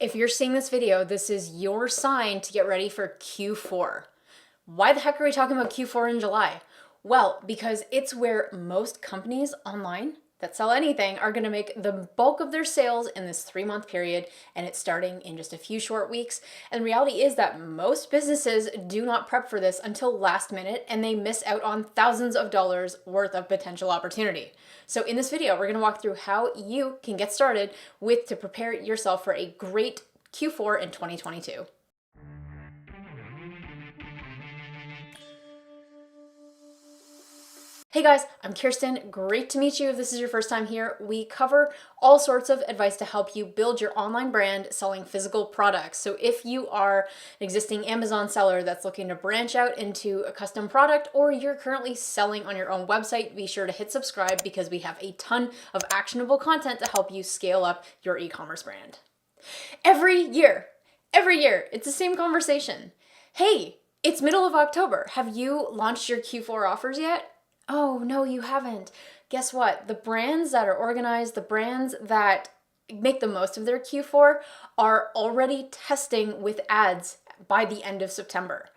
If you're seeing this video, this is your sign to get ready for Q4. Why the heck are we talking about Q4 in July? Well, because it's where most companies online that sell anything are going to make the bulk of their sales in this 3-month period, and it's starting in just a few short weeks. And the reality is that most businesses do not prep for this until last minute, and they miss out on thousands of dollars worth of potential opportunity. So in this video, we're going to walk through how you can get started to prepare yourself for a great Q4 in 2022. Hey guys, I'm Khierstyn. Great to meet you if this is your first time here. We cover all sorts of advice to help you build your online brand selling physical products. So if you are an existing Amazon seller that's looking to branch out into a custom product, or you're currently selling on your own website, be sure to hit subscribe because we have a ton of actionable content to help you scale up your e-commerce brand. Every year, it's the same conversation. Hey, it's middle of October. Have you launched your Q4 offers yet? Oh, no, you haven't. Guess what? The brands that are organized, the brands that make the most of their Q4 are already testing with ads by the end of September.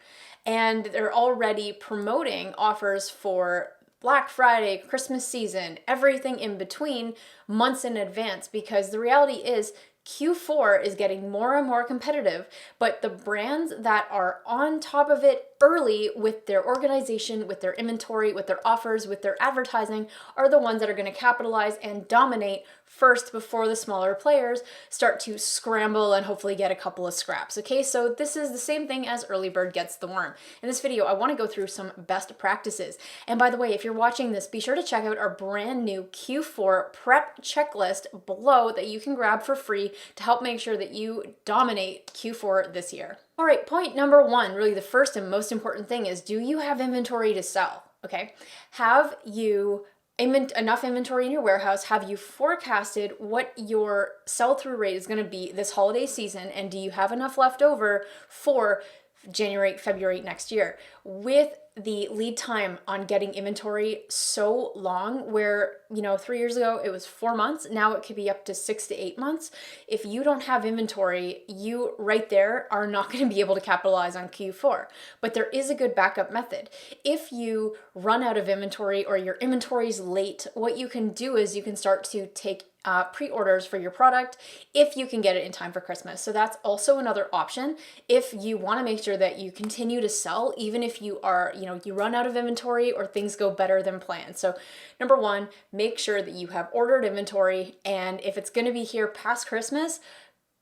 And they're already promoting offers for Black Friday, Christmas season, everything in between months in advance, because the reality is Q4 is getting more and more competitive, but the brands that are on top of it early with their organization, with their inventory, with their offers, with their advertising are the ones that are going to capitalize and dominate first before the smaller players start to scramble and hopefully get a couple of scraps. Okay, so this is the same thing as early bird gets the worm. In this video, I want to go through some best practices. And by the way, if you're watching this, be sure to check out our brand new Q4 prep checklist below that you can grab for free to help make sure that you dominate Q4 this year. All right, point number one, really the first and most important thing is, do you have inventory to sell? Okay, have you enough inventory in your warehouse? Have you forecasted what your sell-through rate is going to be this holiday season? And do you have enough left over for January, February next year? With the lead time on getting inventory so long, where 3 years ago it was 4 months, now it could be up to 6 to 8 months. If you don't have inventory, you right there are not going to be able to capitalize on Q4. But there is a good backup method. If you run out of inventory or your inventory is late, what you can do is you can start to take pre-orders for your product if you can get it in time for Christmas. So that's also another option if you want to make sure that you continue to sell even if you are, you run out of inventory or things go better than planned. So number one, make sure that you have ordered inventory, and if it's going to be here past Christmas,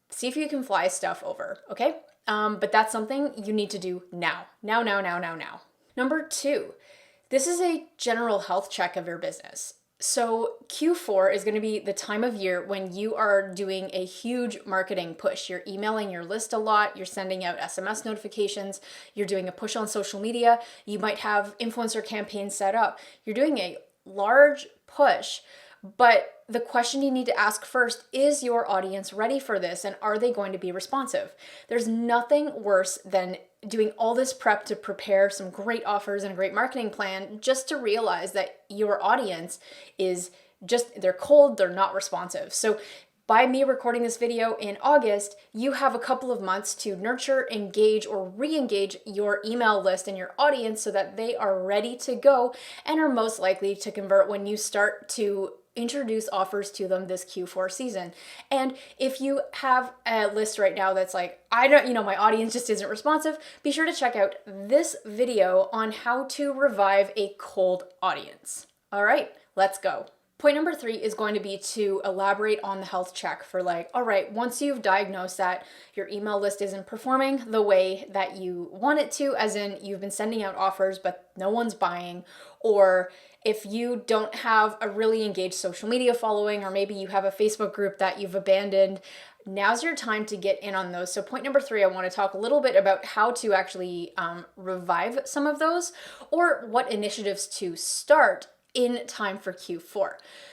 see if you can fly stuff over, okay? But that's something you need to do now. Number two, this is a general health check of your business. So Q4 is going to be the time of year when you are doing a huge marketing push. You're emailing your list a lot, you're sending out SMS notifications, you're doing a push on social media, you might have influencer campaigns set up. You're doing a large push, but the question you need to ask first, is your audience ready for this, and are they going to be responsive? There's nothing worse than doing all this prep to prepare some great offers and a great marketing plan just to realize that your audience is they're cold, they're not responsive. So by me recording this video in August, you have a couple of months to nurture, engage, or re-engage your email list and your audience so that they are ready to go and are most likely to convert when you start to introduce offers to them this Q4 season. And if you have a list right now that's like, my audience just isn't responsive, be sure to check out this video on how to revive a cold audience. All right, let's go. Point number three is going to be to elaborate on the health check for all right, once you've diagnosed that your email list isn't performing the way that you want it to, as in you've been sending out offers, but no one's buying, or if you don't have a really engaged social media following, or maybe you have a Facebook group that you've abandoned, now's your time to get in on those. So point number three, I want to talk a little bit about how to actually revive some of those, or what initiatives to start in time for Q4.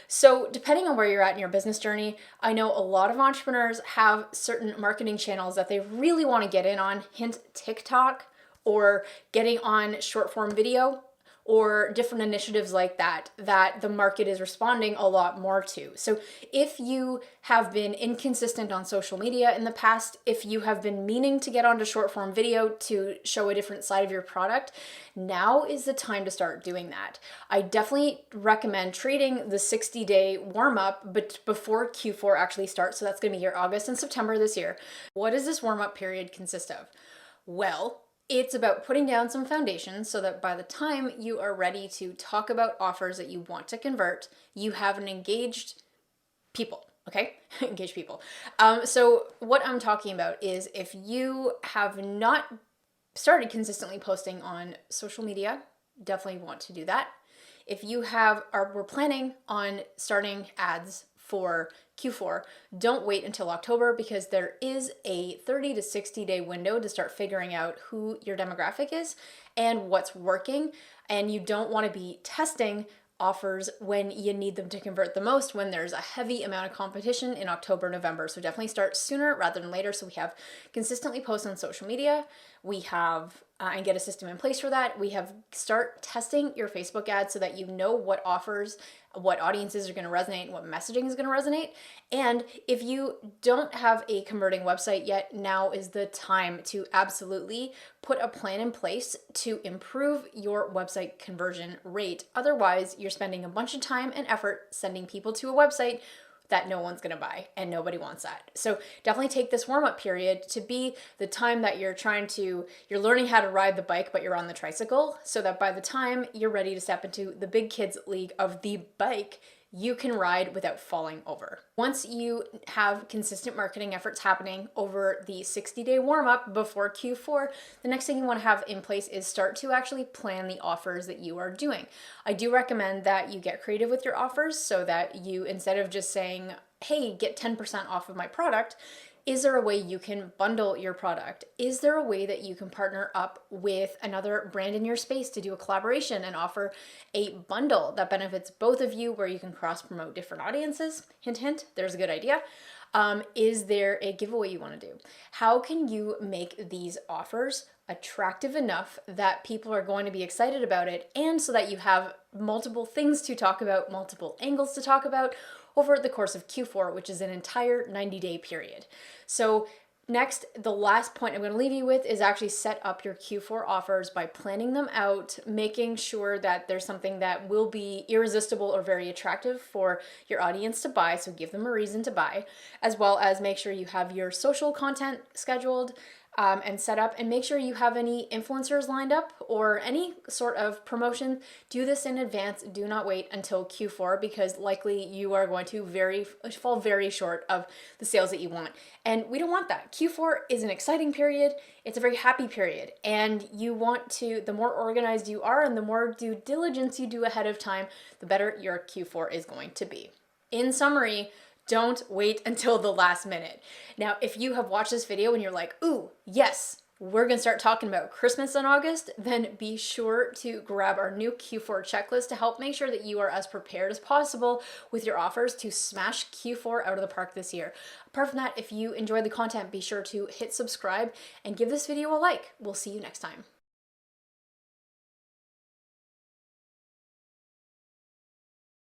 So depending on where you're at in your business journey, I know a lot of entrepreneurs have certain marketing channels that they really want to get in on, hint TikTok, or getting on short form video, or different initiatives like that that the market is responding a lot more to. So if you have been inconsistent on social media in the past, if you have been meaning to get onto short form video to show a different side of your product, now is the time to start doing that. I definitely recommend treating the 60-day warm up but before Q4 actually starts. So that's going to be your August and September this year. What does this warm up period consist of? Well, it's about putting down some foundation so that by the time you are ready to talk about offers that you want to convert, you have an engaged people, okay? Engaged people. So what I'm talking about is if you have not started consistently posting on social media, definitely want to do that. If you we're planning on starting ads for Q4, don't wait until October because there is a 30 to 60 day window to start figuring out who your demographic is and what's working. And you don't want to be testing offers when you need them to convert the most, when there's a heavy amount of competition in October, November. So definitely start sooner rather than later. So we have consistently post on social media. We have and get a system in place for that. We have start testing your Facebook ads so that you know what offers, what audiences are going to resonate, what messaging is going to resonate. And if you don't have a converting website yet, now is the time to absolutely put a plan in place to improve your website conversion rate. Otherwise, you're spending a bunch of time and effort sending people to a website that no one's gonna buy, and nobody wants that. So definitely take this warm-up period to be the time that you're learning how to ride the bike, but you're on the tricycle, so that by the time you're ready to step into the big kids league of the bike, you can ride without falling over. Once you have consistent marketing efforts happening over the 60-day warm-up before Q4, the next thing you want to have in place is start to actually plan the offers that you are doing. I do recommend that you get creative with your offers so that you, instead of just saying, hey, get 10% off of my product, is there a way you can bundle your product? Is there a way that you can partner up with another brand in your space to do a collaboration and offer a bundle that benefits both of you where you can cross-promote different audiences? Hint, hint, there's a good idea. Is there a giveaway you want to do? How can you make these offers attractive enough that people are going to be excited about it, and so that you have multiple things to talk about, multiple angles to talk about over the course of Q4, which is an entire 90-day period. So next, the last point I'm going to leave you with is actually set up your Q4 offers by planning them out, making sure that there's something that will be irresistible or very attractive for your audience to buy, so give them a reason to buy, as well as make sure you have your social content scheduled and set up, and make sure you have any influencers lined up or any sort of promotion. Do this in advance. Do not wait until Q4 because likely you are going to fall very short of the sales that you want. And we don't want that. Q4 is an exciting period. It's a very happy period. And you want to, the more organized you are and the more due diligence you do ahead of time, the better your Q4 is going to be. In summary, don't wait until the last minute. Now, if you have watched this video and you're like, ooh, yes, we're gonna start talking about Christmas in August, then be sure to grab our new Q4 checklist to help make sure that you are as prepared as possible with your offers to smash Q4 out of the park this year. Apart from that, if you enjoyed the content, be sure to hit subscribe and give this video a like. We'll see you next time.